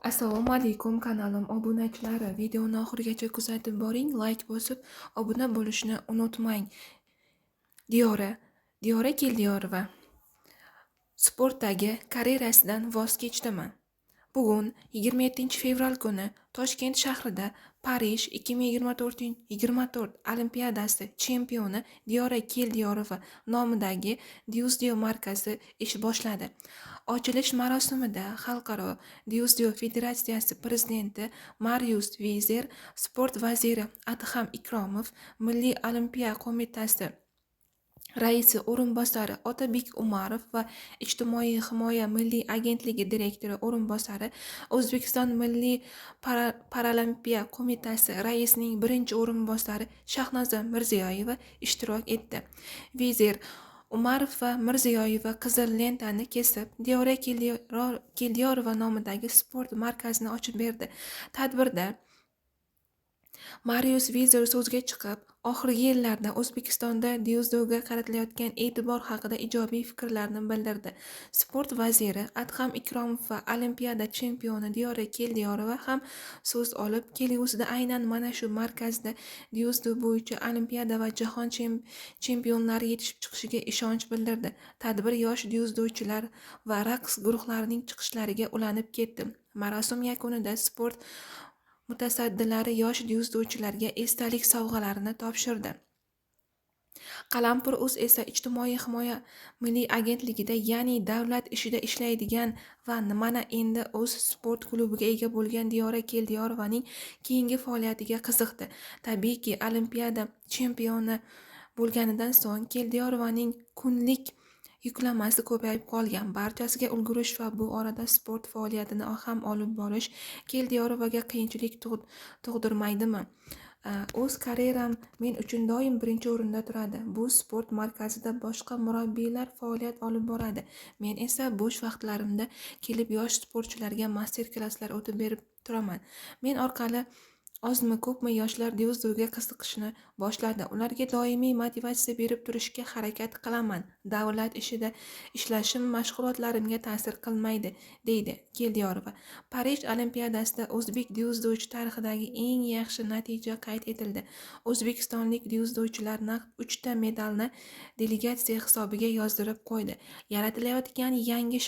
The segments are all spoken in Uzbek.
Assalomu alaykum kanalim obunachilari. Videoni oxirigacha kuzatib boring, like bosib, obuna bo'lishni unutmang. Diyora Keldiyorova sportdagi karyerasidan voz kechdimi? Bugun 27 fevral kuni Toshkent shahrida Parij 2024 Olimpiadasi chempioni Diyora Keldiyorova nomidagi dzyudo markazi ish boshladi. Ochilish marosimida Xalqaro dzyudo federatsiyasi prezidenti Marius Vizer, sport vaziri Adham Ikromov, Milliy olimpiya qo'mitasi raisi o'rinbosari Otabek Umarov va Ijtimoiy himoya milliy agentligi direktori o'rinbosari, O'zbekiston Milliy paralimpiya qo'mitasi raisining birinchi o'rinbosari Shahnoza Mirziyoyeva ishtirok etdi. Vizer, Umarov va Mirziyoyeva qizil lentani kesib, Diyora Keldiyorova nomidagi sport markazini ochib berdi. Tadbirda Marius Vizer so'zga chiqib, oxirgi yillarda O'zbekistonda dzyudoga qaratilayotgan e'tibor haqida ijobiy fikrlarni bildirdi. Sport vaziri Adham Ikromov va Olimpiada chempioni Diyora Keldiyorova ham so'z olib, kelgusida aynan mana shu markazda dzyudo bo'yicha Olimpiada va jahon chempionlari yetishib chiqishiga ishonch bildirdi. Tadbir yosh dzyudochilar va raqs guruhlarining chiqishlariga ulanib ketdi. Marosim yakunida sport mutasaddilari yosh dzyudochilarga esdalik sovg'alarini topshirdi. Qalampir.uz esa Ijtimoiy himoya milliy agentligida, ya'ni davlat ishida ishlaydigan va mana endi o'z sport klubiga ega bo'lgan Diyora Keldiyorovaning keyingi faoliyatiga qiziqdi. Tabiiyki, Olimpiada chempioni bo'lganidan so'ng Keldiyorovaning kunlik yuklamasi ko'payib qolgan. Barchasiga ulgurish va bu orada sport faoliyatini ham olib borish Keldiyorovaga qiyinchilik tug'dirmaydimi? O'z karyeram men uchun doim birinchi o'rinda turadi. Bu sport markazida boshqa murabbiylar faoliyat olib boradi. Men esa bo'sh vaqtlarimda kelib yosh sportchilarga master-klasslar o'tib berib turaman. Men orqali ozmi ko'pmi yoshlar dzyudoga qiziqishni boshladi. Ularga doimiy motivatsiya berib turishga harakat qilaman. Davlat ishida ishlashim mashg'ulotlarimga ta'sir qilmaydi, deydi Keldiyorova. Parij Olimpiadasida o'zbek dzyudochi tarixidagi eng yaxshi natija qayd etildi. O'zbekistonlik dzyudochilar naqd 3 ta medalni delegatsiya hisobiga yozdirib qo'ydi. Yaratilayotgan yangi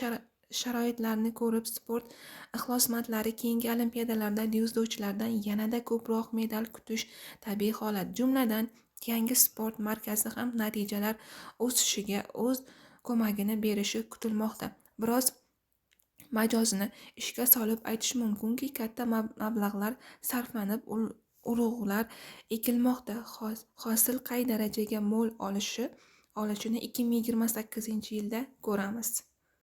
sharoitlarni ko'rib, sport ixlosmandlari keyingi olimpiadalarda dzyudochilardan yanada ko'proq medal kutish tabiiy holat. Jumladan, yangi sport markazi ham natijalar o'sishiga o'z ko'magini berishi kutilmoqda. Biroz majozini ishga solib aytish mumkinki, katta mablag'lar sarflanib, urug'lar ekilmoqda. Hosil qay darajaga mo'l olishini 2028-yilda ko'ramiz.